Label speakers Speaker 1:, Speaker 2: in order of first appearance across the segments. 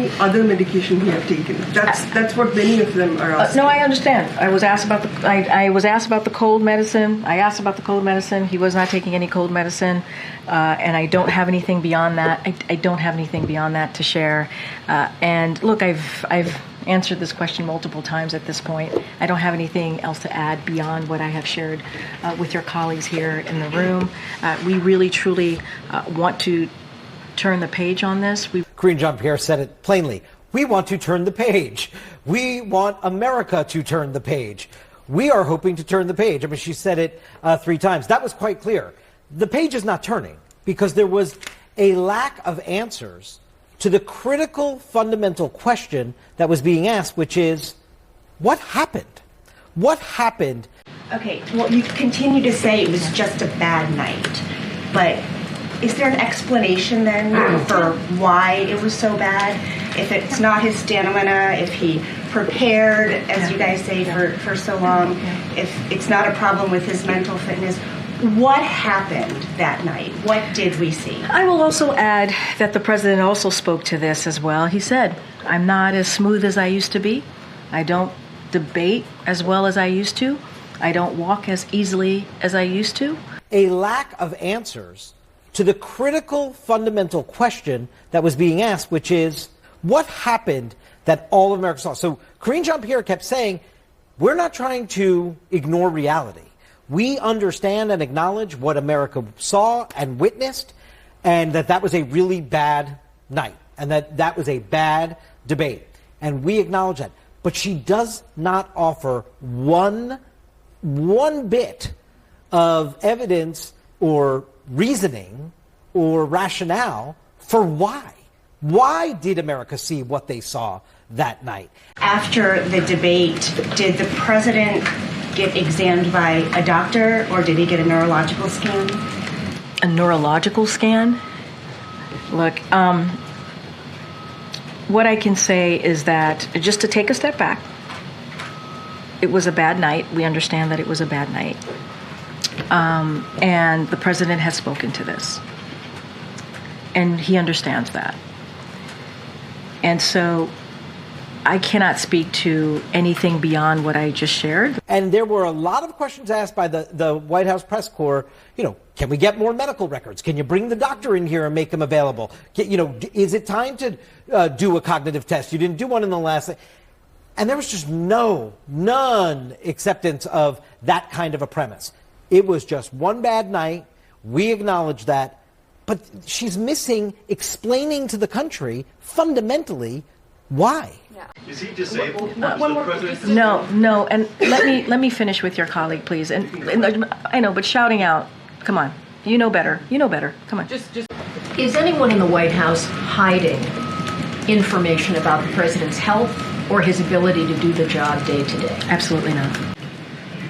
Speaker 1: any other medication he had taken. That's what many of them are asking.
Speaker 2: No, I understand. I was asked about the cold medicine. I asked about the cold medicine. He was not taking any cold medicine, and I don't have anything beyond that. I don't have anything beyond that to share. And look, I've answered this question multiple times at this point. I don't have anything else to add beyond what I have shared with your colleagues here in the room. We really, truly want to turn the page on this.
Speaker 3: Karine Jean-Pierre said it plainly. We want to turn the page. We want America to turn the page. We are hoping to turn the page. I mean, she said it 3 times. That was quite clear. The page is not turning because there was a lack of answers to the critical fundamental question that was being asked, which is, what happened? What happened?
Speaker 4: Okay, well, you continue to say it was just a bad night, but is there an explanation then for why it was so bad? If it's not his stamina, if he prepared, as you guys say, for so long, if it's not a problem with his mental fitness, what happened that night? What did we see?
Speaker 2: I will also add that the president also spoke to this as well. He said, I'm not as smooth as I used to be. I don't debate as well as I used to. I don't walk as easily as I used to.
Speaker 3: A lack of answers to the critical fundamental question that was being asked, which is, what happened that all of America saw? So Karine Jean-Pierre kept saying, we're not trying to ignore reality. We understand and acknowledge what America saw and witnessed, and that was a really bad night, and that was a bad debate. And we acknowledge that. But she does not offer one bit of evidence or reasoning or rationale for why. Why did America see what they saw that night?
Speaker 4: After the debate, did the president get examined by a doctor, or did he get a neurological scan?
Speaker 2: A neurological scan? Look, what I can say is that, just to take a step back, it was a bad night. We understand that it was a bad night. And the president has spoken to this. And he understands that. And so I cannot speak to anything beyond what I just shared.
Speaker 3: And there were a lot of questions asked by the White House press corps. Can we get more medical records? Can you bring the doctor in here and make them available? Is it time to do a cognitive test? You didn't do one in the last. And there was just none acceptance of that kind of a premise. It was just one bad night. We acknowledge that. But she's missing explaining to the country fundamentally why.
Speaker 5: Yeah. Is he disabled?
Speaker 2: No. And let me finish with your colleague, please. And I know, but shouting out, come on. You know better. Come on.
Speaker 6: Just. Is anyone in the White House hiding information about the president's health or his ability to do the job day to day?
Speaker 2: Absolutely not.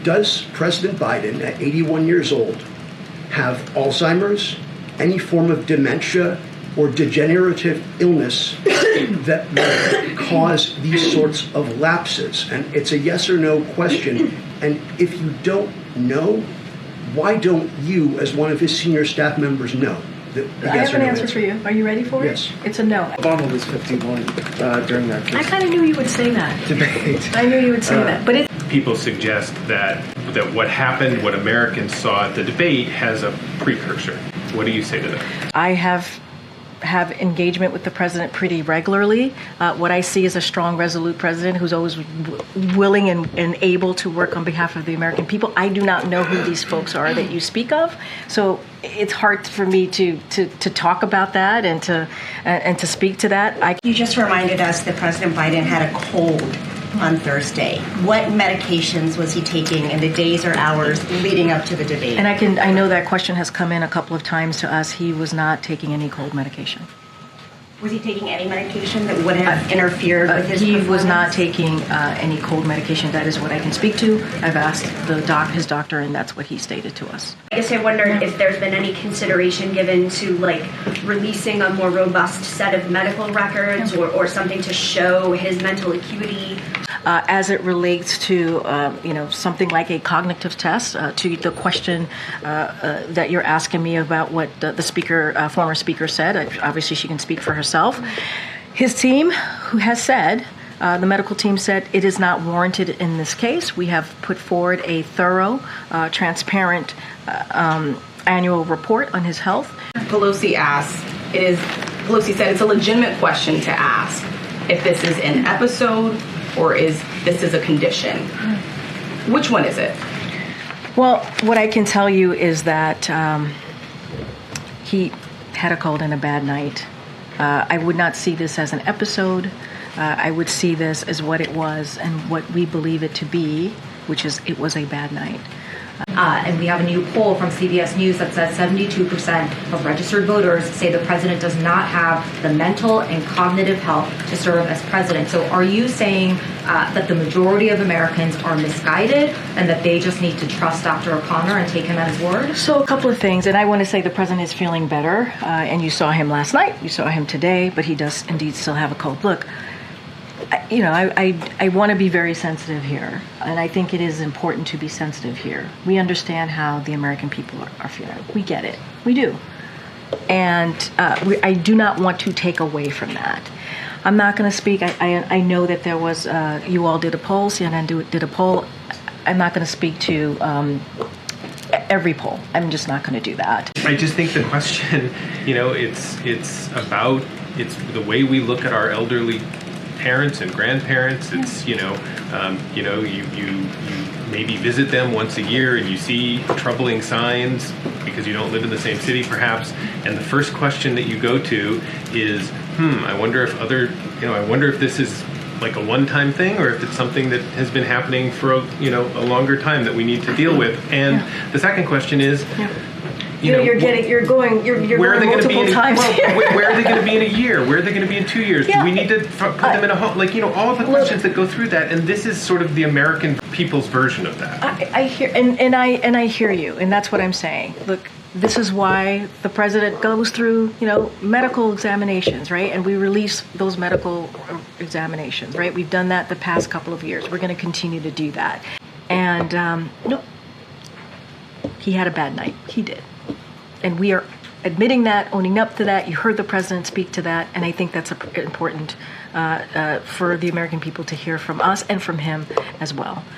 Speaker 7: Does President Biden, at 81 years old, have Alzheimer's, any form of dementia, or degenerative illness that will cause these sorts of lapses? And it's a yes or no question. And if you don't know, why don't you, as one of his senior staff members, know?
Speaker 2: I have an answer for you. Are you ready for it?
Speaker 7: Yes.
Speaker 2: It's a no.
Speaker 8: Obama was 51 during that case.
Speaker 6: I kind of knew you would say that.
Speaker 8: Debate.
Speaker 2: I knew you would say that. But
Speaker 5: people suggest that what happened, what Americans saw at the debate, has a precursor. What do you say to that?
Speaker 2: I have engagement with the president pretty regularly. What I see is a strong, resolute president who's always willing and able to work on behalf of the American people. I do not know who these folks are that you speak of, so it's hard for me to talk about that and to speak to that.
Speaker 4: You just reminded us that President Biden had a cold on Thursday. What medications was he taking in the days or hours leading up to the debate?
Speaker 2: And I know that question has come in a couple of times to us. He was not taking any cold medication.
Speaker 4: Was he taking any medication that would have interfered with his performance?
Speaker 2: He was not taking any cold medication. That is what I can speak to. I've asked his doctor, and that's what he stated to us.
Speaker 9: I guess I wonder if there's been any consideration given to releasing a more robust set of medical records or something to show his mental acuity.
Speaker 2: As it relates to something like a cognitive test, to the question that you're asking me about what the speaker, former speaker, said. Obviously, she can speak for herself. His team, who has said, the medical team said it is not warranted in this case. We have put forward a thorough, transparent annual report on his health.
Speaker 10: Pelosi said it's a legitimate question to ask if this is an episode or is this a condition. Which one is it?
Speaker 2: Well, what I can tell you is that he had a cold and a bad night. I would not see this as an episode. I would see this as what it was and what we believe it to be, which is it was a bad night.
Speaker 11: And we have a new poll from CBS News that says 72% of registered voters say the president does not have the mental and cognitive health to serve as president. So are you saying that the majority of Americans are misguided and that they just need to trust Dr. O'Connor and take him at his word?
Speaker 2: So a couple of things, and I want to say the president is feeling better, and you saw him last night, you saw him today, but he does indeed still have a cold. Look, I want to be very sensitive here, and I think it is important to be sensitive here. We understand how the American people are feeling. We get it. We do. And I do not want to take away from that. I'm not going to speak. I know that there was, you all did a poll, CNN did a poll. I'm not going to speak to every poll. I'm just not going to do that.
Speaker 5: I just think the question, it's about, it's the way we look at our elderly parents and grandparents. It's you maybe visit them once a year and you see troubling signs because you don't live in the same city perhaps, and the first question that you go to is I wonder if this is like a one-time thing or if it's something that has been happening for a longer time that we need to deal with. And the second question is
Speaker 2: you're going multiple times.
Speaker 5: Where are they going to be in a year? Where are they going to be in 2 years? Do we need to put them in a home? All of the questions that go through that, and this is sort of the American people's version of that.
Speaker 2: I hear, and I hear you, and that's what I'm saying. Look, this is why the president goes through, medical examinations, right? And we release those medical examinations, right? We've done that the past couple of years. We're going to continue to do that. And he had a bad night. He did. And we are admitting that, owning up to that. You heard the president speak to that, and I think that's important for the American people to hear from us and from him as well.